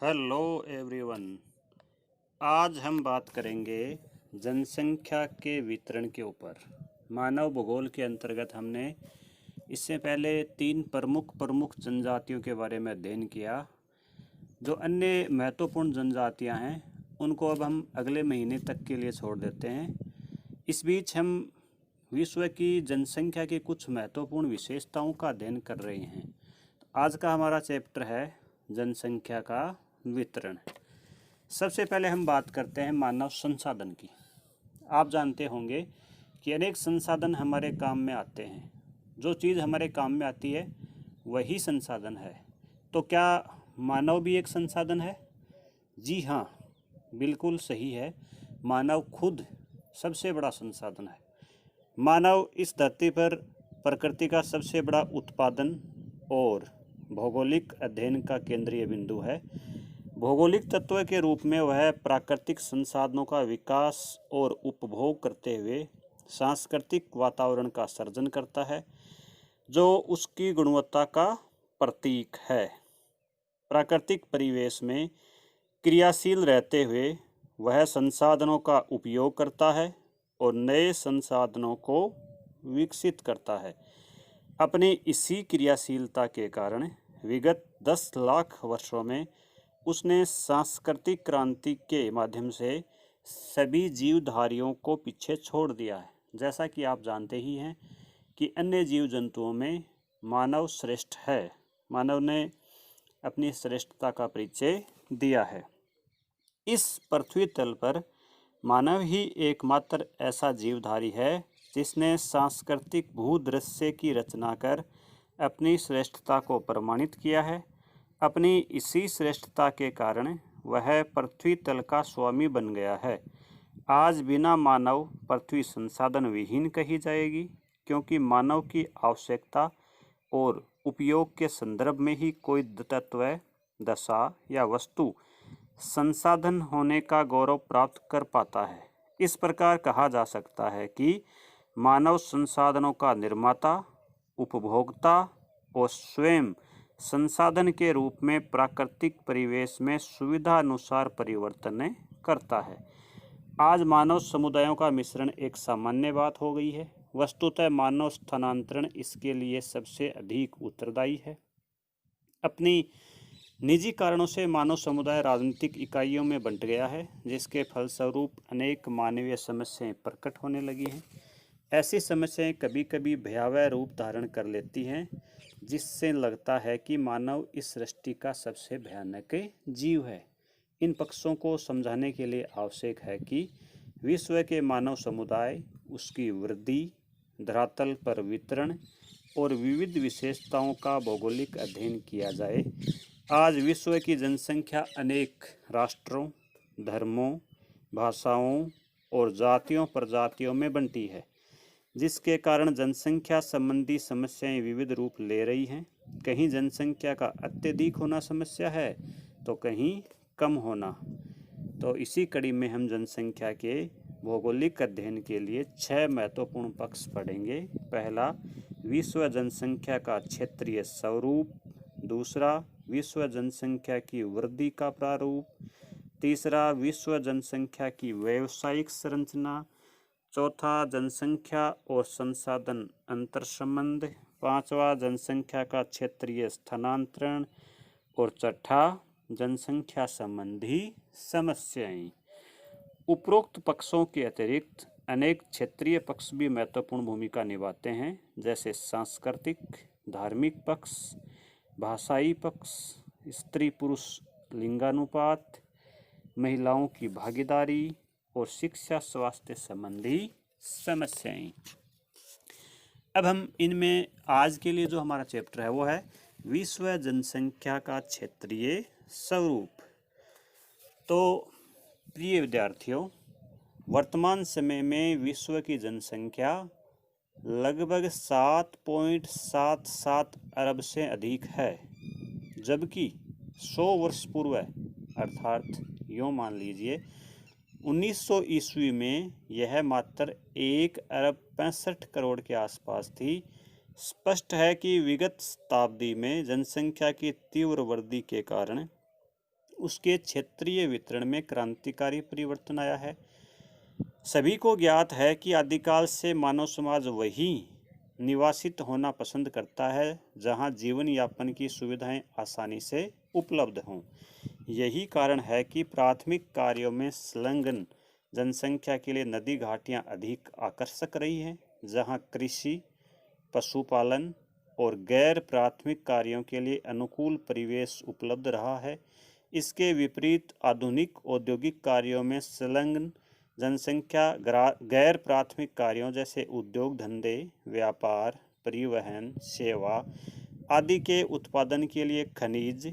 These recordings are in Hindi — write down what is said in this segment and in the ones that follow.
Hello everyone. आज हम बात करेंगे जनसंख्या के वितरण के ऊपर। मानव भूगोल के अंतर्गत हमने इससे पहले तीन प्रमुख जनजातियों के बारे में अध्ययन किया। जो अन्य महत्वपूर्ण जनजातियां हैं उनको अब हम अगले महीने तक के लिए छोड़ देते हैं। इस बीच हम विश्व की जनसंख्या की कुछ महत्वपूर्ण विशेषताओं का अध्ययन कर रहे हैं। आज का हमारा चैप्टर है जनसंख्या का वितरण। सबसे पहले हम बात करते हैं मानव संसाधन की। आप जानते होंगे कि अनेक संसाधन हमारे काम में आते हैं। जो चीज़ हमारे काम में आती है वही संसाधन है। तो क्या मानव भी एक संसाधन है? जी हाँ, बिल्कुल सही है। मानव खुद सबसे बड़ा संसाधन है। मानव इस धरती पर प्रकृति का सबसे बड़ा उत्पादन और भौगोलिक अध्ययन का केंद्रीय बिंदु है। भौगोलिक तत्व के रूप में वह प्राकृतिक संसाधनों का विकास और उपभोग करते हुए सांस्कृतिक वातावरण का सर्जन करता है जो उसकी गुणवत्ता का प्रतीक है। प्राकृतिक परिवेश में क्रियाशील रहते हुए वह संसाधनों का उपयोग करता है और नए संसाधनों को विकसित करता है। अपनी इसी क्रियाशीलता के कारण विगत 10 लाख वर्षों में उसने सांस्कृतिक क्रांति के माध्यम से सभी जीवधारियों को पीछे छोड़ दिया है। जैसा कि आप जानते ही हैं कि अन्य जीव जंतुओं में मानव श्रेष्ठ है। मानव ने अपनी श्रेष्ठता का परिचय दिया है। इस पृथ्वी तल पर मानव ही एकमात्र ऐसा जीवधारी है जिसने सांस्कृतिक भूदृश्य की रचना कर अपनी श्रेष्ठता को प्रमाणित किया है। अपनी इसी श्रेष्ठता के कारण वह पृथ्वी तल का स्वामी बन गया है। आज बिना मानव पृथ्वी संसाधन विहीन कही जाएगी, क्योंकि मानव की आवश्यकता और उपयोग के संदर्भ में ही कोई तत्व, दशा या वस्तु संसाधन होने का गौरव प्राप्त कर पाता है। इस प्रकार कहा जा सकता है कि मानव संसाधनों का निर्माता, उपभोक्ता और स्वयं संसाधन के रूप में प्राकृतिक परिवेश में सुविधा अनुसार परिवर्तन करता है। आज मानव समुदायों का मिश्रण एक सामान्य बात हो गई है। वस्तुतः मानव स्थानांतरण इसके लिए सबसे अधिक उत्तरदायी है। अपनी निजी कारणों से मानव समुदाय राजनीतिक इकाइयों में बंट गया है, जिसके फलस्वरूप अनेक मानवीय समस्याएं प्रकट होने लगी हैं। ऐसी समस्याएं कभी कभी भयावह रूप धारण कर लेती हैं, जिससे लगता है कि मानव इस सृष्टि का सबसे भयानक जीव है। इन पक्षों को समझाने के लिए आवश्यक है कि विश्व के मानव समुदाय, उसकी वृद्धि, धरातल पर वितरण और विविध विशेषताओं का भौगोलिक अध्ययन किया जाए। आज विश्व की जनसंख्या अनेक राष्ट्रों, धर्मों, भाषाओं और जातियों प्रजातियों में बंटी है, जिसके कारण जनसंख्या संबंधी समस्याएं विविध रूप ले रही हैं। कहीं जनसंख्या का अत्यधिक होना समस्या है तो कहीं कम होना। तो इसी कड़ी में हम जनसंख्या के भौगोलिक अध्ययन के लिए 6 महत्वपूर्ण पक्ष पढ़ेंगे। पहला, विश्व जनसंख्या का क्षेत्रीय स्वरूप। दूसरा, विश्व जनसंख्या की वृद्धि का प्रारूप। तीसरा, विश्व जनसंख्या की व्यावसायिक संरचना। चौथा, जनसंख्या और संसाधन अंतर्संबंध। पांचवा, जनसंख्या का क्षेत्रीय स्थानांतरण। और छठा, जनसंख्या संबंधी समस्याएं। उपरोक्त पक्षों के अतिरिक्त अनेक क्षेत्रीय पक्ष भी महत्वपूर्ण भूमिका निभाते हैं, जैसे सांस्कृतिक, धार्मिक पक्ष, भाषाई पक्ष, स्त्री पुरुष लिंगानुपात, महिलाओं की भागीदारी और शिक्षा स्वास्थ्य संबंधी समस्याएं। अब हम इनमें आज के लिए जो हमारा चैप्टर है वो है विश्व जनसंख्या का क्षेत्रीय स्वरूप। तो प्रिय विद्यार्थियों, वर्तमान समय में विश्व की जनसंख्या लगभग 7.77 अरब से अधिक है, जबकि 100 वर्ष पूर्व अर्थात यूँ मान लीजिए 1900 ईस्वी में यह मात्र 1 अरब 65 करोड़ के आसपास थी। स्पष्ट है कि विगत शताब्दी में जनसंख्या की तीव्र वृद्धि के कारण उसके क्षेत्रीय वितरण में क्रांतिकारी परिवर्तन आया है। सभी को ज्ञात है कि आदिकाल से मानव समाज वही निवासित होना पसंद करता है जहां जीवन यापन की सुविधाएं आसानी से उपलब्ध हों। यही कारण है कि प्राथमिक कार्यों में संलग्न जनसंख्या के लिए नदी घाटियां अधिक आकर्षक रही हैं, जहां कृषि, पशुपालन और गैर प्राथमिक कार्यों के लिए अनुकूल परिवेश उपलब्ध रहा है। इसके विपरीत आधुनिक औद्योगिक कार्यों में संलग्न जनसंख्या गैर प्राथमिक कार्यों जैसे उद्योग धंधे, व्यापार, परिवहन, सेवा आदि के उत्पादन के लिए खनिज,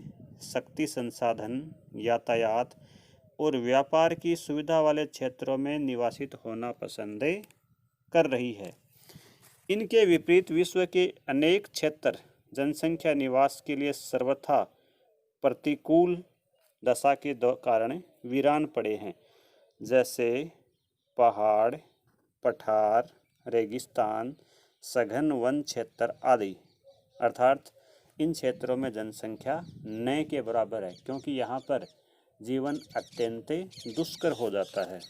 शक्ति संसाधन, यातायात और व्यापार की सुविधा वाले क्षेत्रों में निवासित होना पसंद कर रही है। इनके विपरीत विश्व के अनेक क्षेत्र जनसंख्या निवास के लिए सर्वथा प्रतिकूल दशा के कारण वीरान पड़े हैं, जैसे पहाड़, पठार, रेगिस्तान, सघन वन क्षेत्र आदि। अर्थात इन क्षेत्रों में जनसंख्या न के बराबर है, क्योंकि यहाँ पर जीवन अत्यंत दुष्कर हो जाता है।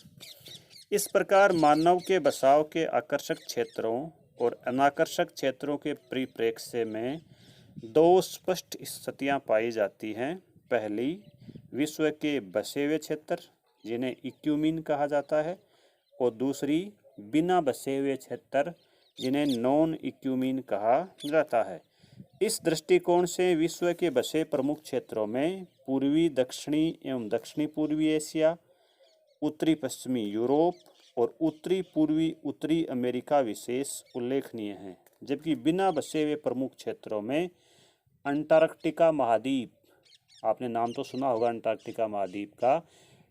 इस प्रकार मानव के बसाव के आकर्षक क्षेत्रों और अनाकर्षक क्षेत्रों के परिप्रेक्ष्य में दो स्पष्ट स्थितियां पाई जाती हैं। पहली, विश्व के बसे हुए क्षेत्र जिन्हें इक्यूमीन कहा जाता है, और दूसरी बिना बसे हुए क्षेत्र जिन्हें नॉन इक्यूमीन कहा जाता है। इस दृष्टिकोण से विश्व के बसे प्रमुख क्षेत्रों में पूर्वी दक्षिणी एवं दक्षिणी पूर्वी एशिया, उत्तरी पश्चिमी यूरोप और उत्तरी पूर्वी उत्तरी अमेरिका विशेष उल्लेखनीय हैं, जबकि बिना बसे हुए प्रमुख क्षेत्रों में अंटार्कटिका महाद्वीप, आपने नाम तो सुना होगा अंटार्कटिका महाद्वीप का,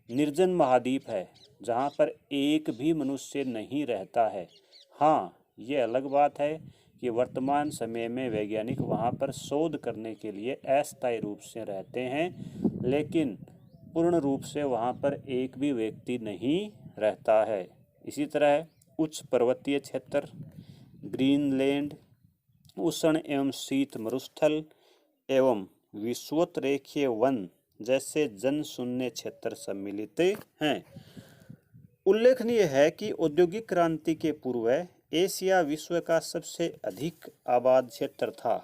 निर्जन महाद्वीप है जहाँ पर एक भी मनुष्य नहीं रहता है। हाँ, ये अलग बात है कि वर्तमान समय में वैज्ञानिक वहाँ पर शोध करने के लिए अस्थायी रूप से रहते हैं, लेकिन पूर्ण रूप से वहाँ पर एक भी व्यक्ति नहीं रहता है। इसी तरह उच्च पर्वतीय क्षेत्र, ग्रीनलैंड, उष्ण एवं शीत मरुस्थल एवं विषुवतरेखीय वन जैसे जनशून्य क्षेत्र सम्मिलित हैं। उल्लेखनीय है कि औद्योगिक क्रांति के पूर्व एशिया विश्व का सबसे अधिक आबाद क्षेत्र था।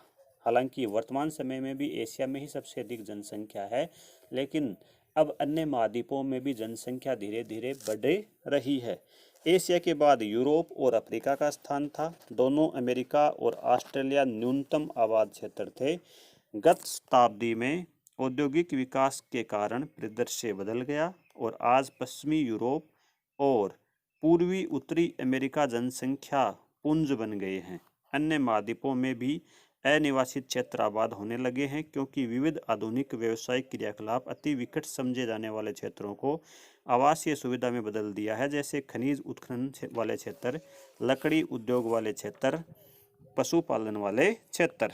हालांकि वर्तमान समय में भी एशिया में ही सबसे अधिक जनसंख्या है, लेकिन अब अन्य महाद्वीपों में भी जनसंख्या धीरे धीरे बढ़ रही है। एशिया के बाद यूरोप और अफ्रीका का स्थान था। दोनों अमेरिका और ऑस्ट्रेलिया न्यूनतम आबाद क्षेत्र थे। गत शताब्दी में औद्योगिक विकास के कारण परिदृश्य बदल गया और आज पश्चिमी यूरोप और पूर्वी उत्तरी अमेरिका जनसंख्या पुंज बन गए हैं। अन्य महाद्वीपों में भी अनिवासित क्षेत्र आबाद होने लगे हैं, क्योंकि विविध आधुनिक व्यावसायिक क्रियाकलाप अति विकट समझे जाने वाले क्षेत्रों को आवासीय सुविधा में बदल दिया है, जैसे खनिज उत्खनन वाले क्षेत्र, लकड़ी उद्योग वाले क्षेत्र, पशुपालन वाले क्षेत्र।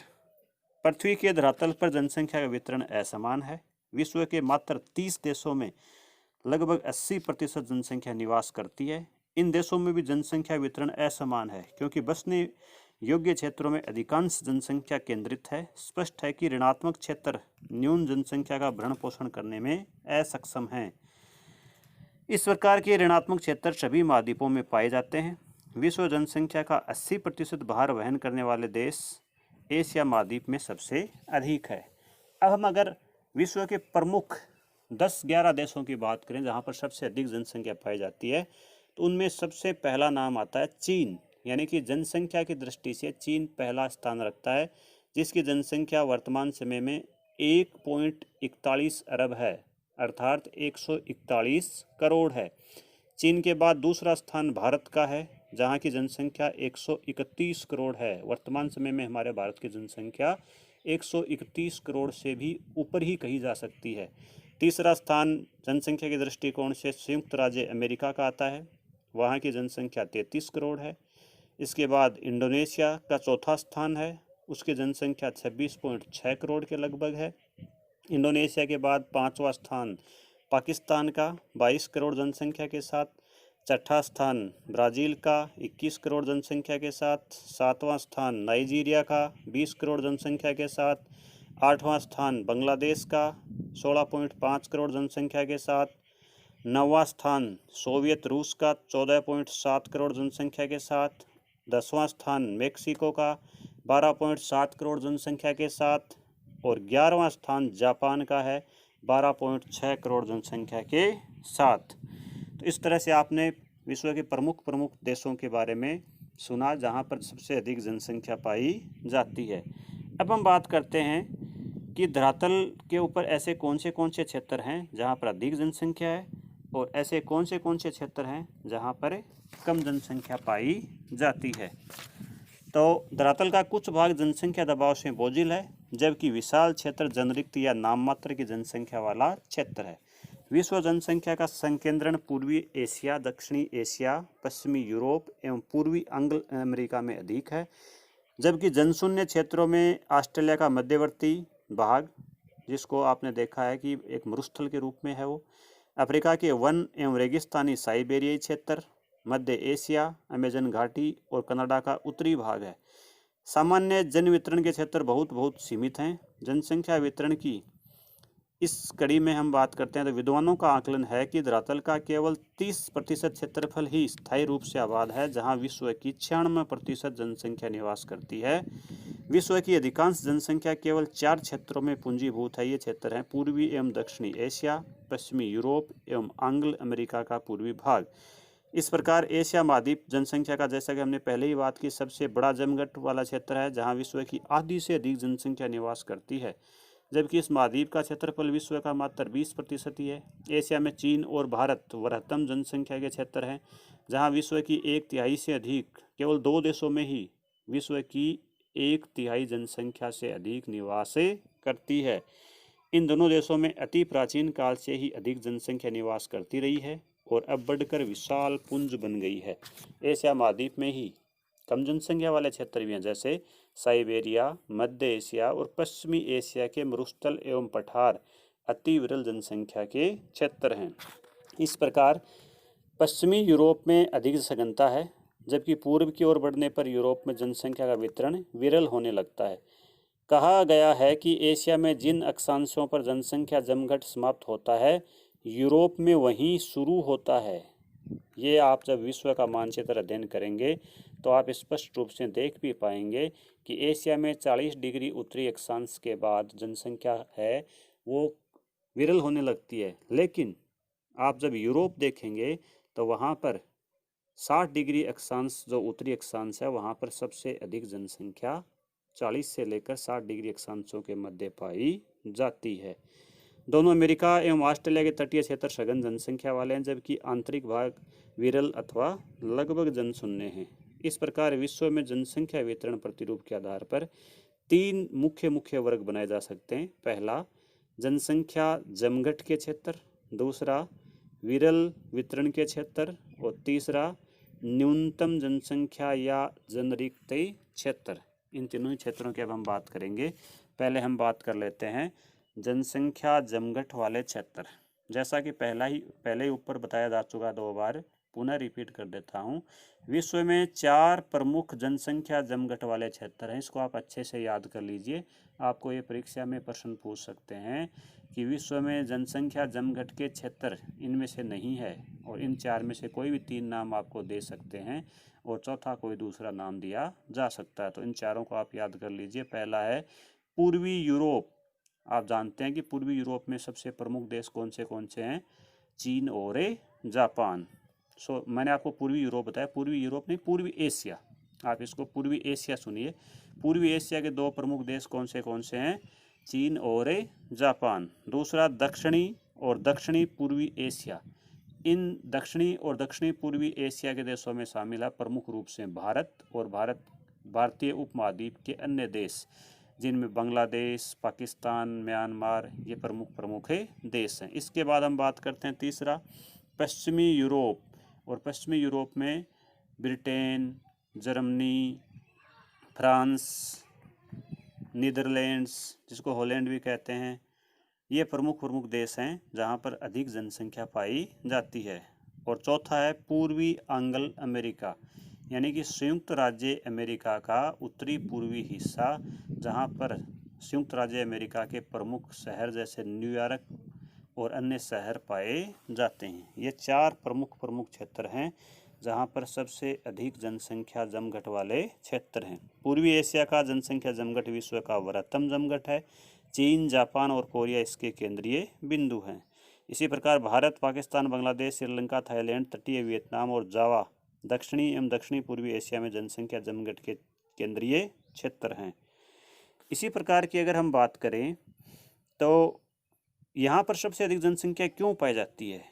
पृथ्वी के धरातल पर जनसंख्या का वितरण असमान है। विश्व के मात्र 30 देशों में लगभग 80% जनसंख्या निवास करती है। इन देशों में भी जनसंख्या वितरण असमान है, क्योंकि बसने योग्य क्षेत्रों में अधिकांश जनसंख्या केंद्रित है। स्पष्ट है कि ऋणात्मक क्षेत्र न्यून जनसंख्या का भरण पोषण करने में असक्षम हैं। इस प्रकार के ऋणात्मक क्षेत्र सभी महाद्वीपों में पाए जाते हैं। विश्व जनसंख्या का 80% भार वहन करने वाले देश एशिया महाद्वीप में सबसे अधिक है। अब हम अगर विश्व के प्रमुख 10-11 देशों की बात करें जहाँ पर सबसे अधिक जनसंख्या पाई जाती है, तो उनमें सबसे पहला नाम आता है चीन। यानी कि जनसंख्या की दृष्टि से चीन पहला स्थान रखता है, जिसकी जनसंख्या वर्तमान समय में 1.41 अरब है, अर्थात 141 करोड़ है। चीन के बाद दूसरा स्थान भारत का है, जहाँ की जनसंख्या 131 करोड़ है। वर्तमान समय में हमारे भारत की जनसंख्या 131 करोड़ से भी ऊपर ही कही जा सकती है। तीसरा स्थान जनसंख्या के दृष्टिकोण से संयुक्त राज्य अमेरिका का आता है, वहाँ की जनसंख्या 33 करोड़ है। इसके बाद इंडोनेशिया का चौथा स्थान है, उसकी जनसंख्या 26.6 करोड़ के लगभग है। इंडोनेशिया के बाद पाँचवा स्थान पाकिस्तान का 22 करोड़ जनसंख्या के साथ। छठा स्थान ब्राज़ील का 21 करोड़ जनसंख्या के साथ। सातवां स्थान नाइजीरिया का 20 करोड़ जनसंख्या के साथ। 8वां स्थान बांग्लादेश का 16.5 करोड़ जनसंख्या के साथ। 9वां स्थान सोवियत रूस का 14.7 करोड़ जनसंख्या के साथ। 10वां स्थान मेक्सिको का 12.7 करोड़ जनसंख्या के साथ। और 11वां स्थान जापान का है 12.6 करोड़ जनसंख्या के साथ। तो इस तरह से आपने विश्व के प्रमुख प्रमुख देशों के बारे में सुना जहां पर सबसे अधिक जनसंख्या पाई जाती है। अब हम बात करते हैं कि धरातल के ऊपर ऐसे कौन से क्षेत्र हैं जहां पर अधिक जनसंख्या है और ऐसे कौन से क्षेत्र हैं जहां पर कम जनसंख्या पाई जाती है। तो धरातल का कुछ भाग जनसंख्या दबाव से बोझिल है, जबकि विशाल क्षेत्र जनरिक्त या नाम मात्र की जनसंख्या वाला क्षेत्र है। विश्व जनसंख्या का संकेंद्रण पूर्वी एशिया, दक्षिणी एशिया, पश्चिमी यूरोप एवं पूर्वी अंग्ल अमेरिका में अधिक है, जबकि जनशून्य क्षेत्रों में ऑस्ट्रेलिया का मध्यवर्ती भाग, जिसको आपने देखा है कि एक मरुस्थल के रूप में है वो, अफ्रीका के वन एवं रेगिस्तानी साइबेरियाई क्षेत्र, मध्य एशिया, अमेजन घाटी और कनाडा का उत्तरी भाग है। सामान्य जन वितरण के क्षेत्र बहुत सीमित हैं। जनसंख्या वितरण की इस कड़ी में हम बात करते हैं तो विद्वानों का आकलन है कि धरातल का केवल 30% क्षेत्रफल ही स्थायी रूप से आबाद है, जहां विश्व की 96% जनसंख्या निवास करती है। विश्व की अधिकांश जनसंख्या केवल 4 क्षेत्रों में पूंजीभूत है। ये क्षेत्र हैं पूर्वी एवं दक्षिणी एशिया, पश्चिमी यूरोप एवं आंग्ल अमेरिका का पूर्वी भाग। इस प्रकार एशिया महाद्वीप जनसंख्या का, जैसा कि हमने पहले ही बात की, सबसे बड़ा जमघट वाला क्षेत्र है जहां विश्व की आधी से अधिक जनसंख्या निवास करती है, जबकि इस महाद्वीप का क्षेत्रफल विश्व का मात्र 20% ही है। एशिया में चीन और भारत वृहत्तम जनसंख्या के क्षेत्र हैं, जहां विश्व की 1/3 से अधिक, केवल 2 देशों में ही विश्व की 1/3 जनसंख्या से अधिक निवास करती है। इन दोनों देशों में अति प्राचीन काल से ही अधिक जनसंख्या निवास करती रही है और अब बढ़कर विशाल पुंज बन गई है। एशिया महाद्वीप में ही कम जनसंख्या वाले क्षेत्र भी हैं, जैसे साइबेरिया, मध्य एशिया और पश्चिमी एशिया के मरुस्थल एवं पठार अति विरल जनसंख्या के क्षेत्र हैं। इस प्रकार पश्चिमी यूरोप में अधिक सघनता है, जबकि पूर्व की ओर बढ़ने पर यूरोप में जनसंख्या का वितरण विरल होने लगता है। कहा गया है कि एशिया में जिन अक्षांशों पर जनसंख्या जमघट समाप्त होता है, यूरोप में वहीं शुरू होता है। ये आप जब विश्व का मानचित्र अध्ययन करेंगे तो आप स्पष्ट रूप से देख भी पाएंगे कि एशिया में 40 डिग्री उत्तरी अक्षांश के बाद जनसंख्या है वो विरल होने लगती है, लेकिन आप जब यूरोप देखेंगे तो वहाँ पर 60 डिग्री अक्षांश, जो उत्तरी अक्षांश है, वहाँ पर सबसे अधिक जनसंख्या 40 से लेकर 60 डिग्री अक्षांशों के मध्य पाई जाती है। दोनों अमेरिका एवं ऑस्ट्रेलिया के तटीय क्षेत्र सघन जनसंख्या वाले हैं, जबकि आंतरिक भाग विरल अथवा लगभग जनशून्य हैं। इस प्रकार विश्व में जनसंख्या वितरण प्रतिरूप के आधार पर 3 मुख्य वर्ग बनाए जा सकते हैं। पहला, जनसंख्या जमघट के क्षेत्र, दूसरा विरल वितरण के क्षेत्र और तीसरा न्यूनतम जनसंख्या या जनरिक्त क्षेत्र। इन तीनों क्षेत्रों की अब हम बात करेंगे। पहले हम बात कर लेते हैं जनसंख्या जमघट वाले क्षेत्र। जैसा कि पहले ही ऊपर बताया जा चुका 2 बार, पुनः रिपीट कर देता हूँ। विश्व में 4 प्रमुख जनसंख्या जमघट वाले क्षेत्र हैं। इसको आप अच्छे से याद कर लीजिए। आपको ये परीक्षा में प्रश्न पूछ सकते हैं कि विश्व में जनसंख्या जमघट के क्षेत्र इनमें से नहीं है, और इन 4 में से कोई भी 3 नाम आपको दे सकते हैं और चौथा कोई दूसरा नाम दिया जा सकता है। तो इन चारों को आप याद कर लीजिए। पहला है पूर्वी यूरोप। आप जानते हैं कि पूर्वी यूरोप में सबसे प्रमुख देश कौन से हैं? चीन और जापान। मैंने आपको पूर्वी यूरोप बताया, पूर्वी यूरोप नहीं, पूर्वी एशिया। आप इसको पूर्वी एशिया सुनिए। पूर्वी एशिया के 2 प्रमुख देश कौन से हैं? चीन और जापान। दूसरा दक्षिणी और दक्षिणी पूर्वी एशिया। इन दक्षिणी और दक्षिणी पूर्वी एशिया के देशों में शामिल है प्रमुख रूप से भारत और भारतीय उपमहाद्वीप के अन्य देश, जिनमें बांग्लादेश, पाकिस्तान, म्यांमार, ये प्रमुख देश हैं। इसके बाद हम बात करते हैं तीसरा, पश्चिमी यूरोप। और पश्चिमी यूरोप में ब्रिटेन, जर्मनी, फ्रांस, नीदरलैंड्स, जिसको हॉलैंड भी कहते हैं, ये प्रमुख देश हैं जहाँ पर अधिक जनसंख्या पाई जाती है। और चौथा है पूर्वी आंग्ल अमेरिका, यानी कि संयुक्त राज्य अमेरिका का उत्तरी पूर्वी हिस्सा, जहाँ पर संयुक्त राज्य अमेरिका के प्रमुख शहर जैसे न्यूयॉर्क और अन्य शहर पाए जाते हैं। ये 4 प्रमुख क्षेत्र हैं जहाँ पर सबसे अधिक जनसंख्या जमघट वाले क्षेत्र हैं। पूर्वी एशिया का जनसंख्या जमघट विश्व का वृहत्तम जमघट है। चीन, जापान और कोरिया इसके केंद्रीय बिंदु हैं। इसी प्रकार भारत, पाकिस्तान, बांग्लादेश, श्रीलंका, थाईलैंड, तटीय वियतनाम और जावा दक्षिणी एवं दक्षिणी पूर्वी एशिया में जनसंख्या जमघट के केंद्रीय क्षेत्र हैं। इसी प्रकार की अगर हम बात करें तो यहाँ पर सबसे अधिक जनसंख्या क्यों पाई जाती है?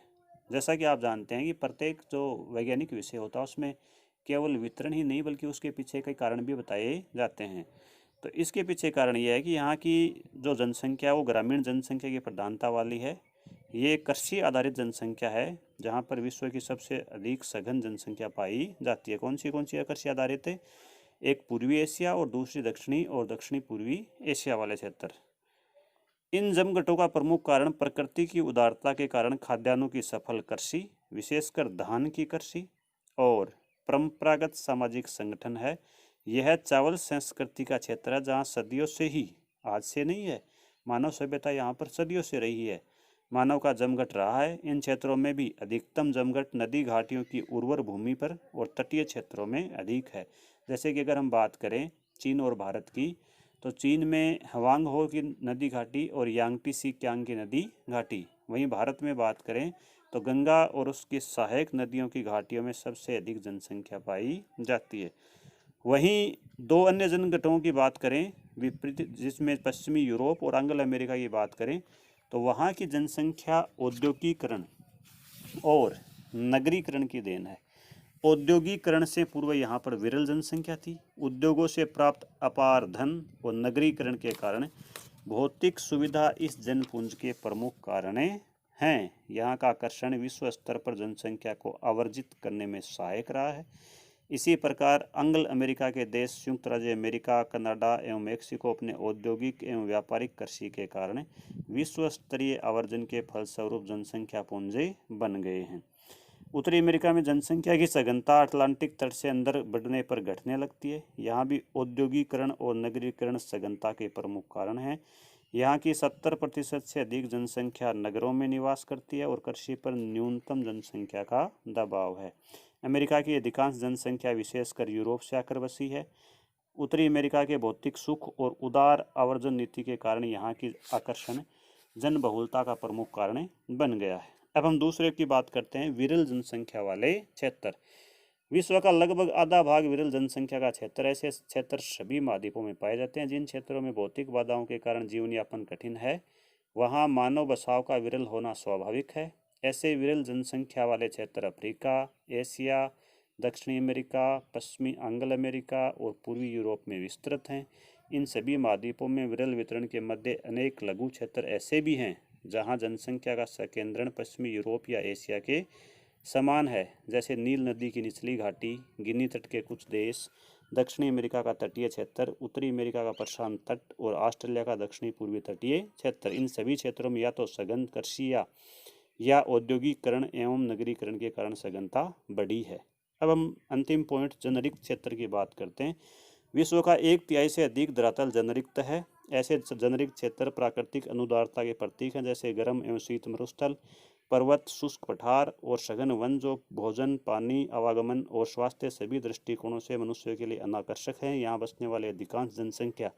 जैसा कि आप जानते हैं कि प्रत्येक जो वैज्ञानिक विषय होता है उसमें केवल वितरण ही नहीं बल्कि उसके पीछे कई कारण भी बताए जाते हैं। तो इसके पीछे कारण यह है कि यहाँ की जो जनसंख्या वो ग्रामीण जनसंख्या की प्रधानता वाली है। ये कृषि आधारित जनसंख्या है जहाँ पर विश्व की सबसे अधिक सघन जनसंख्या पाई जाती है। कौन सी कृषि आधारित है? एक पूर्वी एशिया और दूसरी दक्षिणी और दक्षिणी पूर्वी एशिया वाले क्षेत्र। इन जमघटों का प्रमुख कारण प्रकृति की उदारता के कारण खाद्यान्नों की सफल कृषि, विशेषकर धान की कृषि और परंपरागत सामाजिक संगठन है। यह चावल संस्कृति का क्षेत्र है जहाँ सदियों से ही, आज से नहीं है, मानव सभ्यता यहाँ पर सदियों से रही है, मानव का जमघट रहा है। इन क्षेत्रों में भी अधिकतम जमघट नदी घाटियों की उर्वर भूमि पर और तटीय क्षेत्रों में अधिक है। जैसे कि अगर हम बात करें चीन और भारत की, तो चीन में हवांग हो की नदी घाटी और यांगटी सी क्यांग की नदी घाटी। वहीं भारत में बात करें तो गंगा और उसकी सहायक नदियों की घाटियों में सबसे अधिक जनसंख्या पाई जाती है। वहीं 2 अन्य जनघटों की बात करें विपरीत, जिसमें पश्चिमी यूरोप और एंग्लो अमेरिका की बात करें तो वहाँ की जनसंख्या औद्योगिकरण और नगरीकरण की देन है। औद्योगिकरण से पूर्व यहाँ पर विरल जनसंख्या थी। उद्योगों से प्राप्त अपार धन और नगरीकरण के कारण भौतिक सुविधा इस जनपुंज के प्रमुख कारण हैं। यहाँ का आकर्षण विश्व स्तर पर जनसंख्या को आवर्जित करने में सहायक रहा है। इसी प्रकार एंग्लो अमेरिका के देश संयुक्त राज्य अमेरिका, कनाडा एवं मेक्सिको अपने औद्योगिक एवं व्यापारिक कृषि के कारण विश्व स्तरीय आवर्जन के फलस्वरूप जनसंख्या पुंजे बन गए हैं। उत्तरी अमेरिका में जनसंख्या की सघनता अटलांटिक तट से अंदर बढ़ने पर घटने लगती है। यहाँ भी औद्योगिकरण और नगरीकरण सघनता के प्रमुख कारण हैं। यहाँ की 70% से अधिक जनसंख्या नगरों में निवास करती है और कृषि पर न्यूनतम जनसंख्या का दबाव है। अमेरिका की अधिकांश जनसंख्या विशेषकर यूरोप से आकर बसी है। उत्तरी अमेरिका के भौतिक सुख और उदार आवर्जन नीति के कारण यहाँ की आकर्षण जनबहुलता का प्रमुख कारण बन गया है। अब हम दूसरे की बात करते हैं, विरल जनसंख्या वाले क्षेत्र। विश्व का लगभग आधा भाग विरल जनसंख्या का क्षेत्र। ऐसे क्षेत्र सभी महाद्वीपों में पाए जाते हैं। जिन क्षेत्रों में भौतिक बाधाओं के कारण जीवन यापन कठिन है वहाँ मानव बसाव का विरल होना स्वाभाविक है। ऐसे विरल जनसंख्या वाले क्षेत्र अफ्रीका, एशिया, दक्षिणी अमेरिका, पश्चिमी एंग्लो अमेरिका और पूर्वी यूरोप में विस्तृत हैं। इन सभी महाद्वीपों में विरल वितरण के मध्य अनेक लघु क्षेत्र ऐसे भी हैं जहाँ जनसंख्या का संकेंद्रण पश्चिमी यूरोप या एशिया के समान है, जैसे नील नदी की निचली घाटी, गिनी तट के कुछ देश, दक्षिणी अमेरिका का तटीय क्षेत्र, उत्तरी अमेरिका का प्रशांत तट और ऑस्ट्रेलिया का दक्षिणी पूर्वी तटीय क्षेत्र। इन सभी क्षेत्रों में या तो सघन कृषि या औद्योगिकरण एवं नगरीकरण के कारण सघनता बढ़ी है। अब हम अंतिम पॉइंट जनरिक्त क्षेत्र की बात करते हैं। विश्व का 1/3 से अधिक धरातल जनरिक्त है। ऐसे जनरिक्त क्षेत्र प्राकृतिक अनुदारता के प्रतीक हैं, जैसे गर्म एवं शीत मरुस्थल, पर्वत, शुष्क पठार और सघन वन जो भोजन, पानी, आवागमन और स्वास्थ्य सभी दृष्टिकोणों से मनुष्य के लिए अनाकर्षक हैं। यहाँ बसने वाले अधिकांश जनसंख्या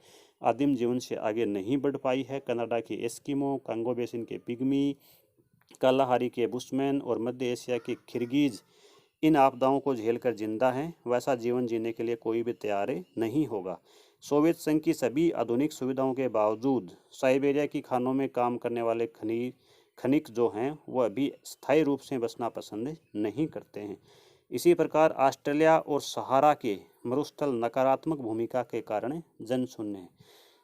आदिम जीवन से आगे नहीं बढ़ पाई है। कनाडा के एस्किमो, कांगो बेसिन के पिग्मी, कालाहारी के बुशमैन और मध्य एशिया के किर्गिज इन आपदाओं को झेलकर जिंदा हैं। वैसा जीवन जीने के लिए कोई भी तैयार नहीं होगा। सोवियत संघ की सभी आधुनिक सुविधाओं के बावजूद साइबेरिया की खानों में काम करने वाले खनिक जो हैं वह अभी स्थायी रूप से बसना पसंद नहीं करते हैं। इसी प्रकार ऑस्ट्रेलिया और सहारा के मरुस्थल नकारात्मक भूमिका के कारण जनशून्य हैं।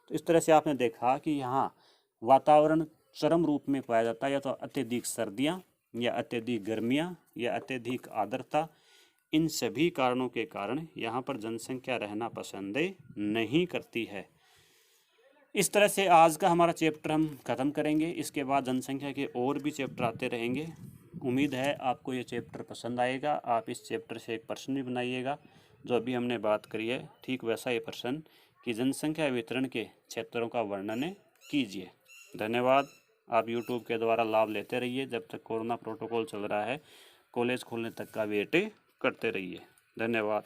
तो इस तरह से आपने देखा कि यहाँ वातावरण चरम रूप में पाया जाता है, या तो अत्यधिक सर्दियाँ या अत्यधिक गर्मियाँ या अत्यधिक आर्द्रता। इन सभी कारणों के कारण यहाँ पर जनसंख्या रहना पसंद नहीं करती है। इस तरह से आज का हमारा चैप्टर हम ख़त्म करेंगे। इसके बाद जनसंख्या के और भी चैप्टर आते रहेंगे। उम्मीद है आपको ये चैप्टर पसंद आएगा। आप इस चैप्टर से एक प्रश्न भी बनाइएगा जो अभी हमने बात करी है, ठीक वैसा ये प्रश्न कि जनसंख्या वितरण के क्षेत्रों का वर्णन कीजिए। धन्यवाद। आप यूट्यूब के द्वारा लाभ लेते रहिए। जब तक कोरोना प्रोटोकॉल चल रहा है, कॉलेज खोलने तक का वेट करते रहिए। धन्यवाद।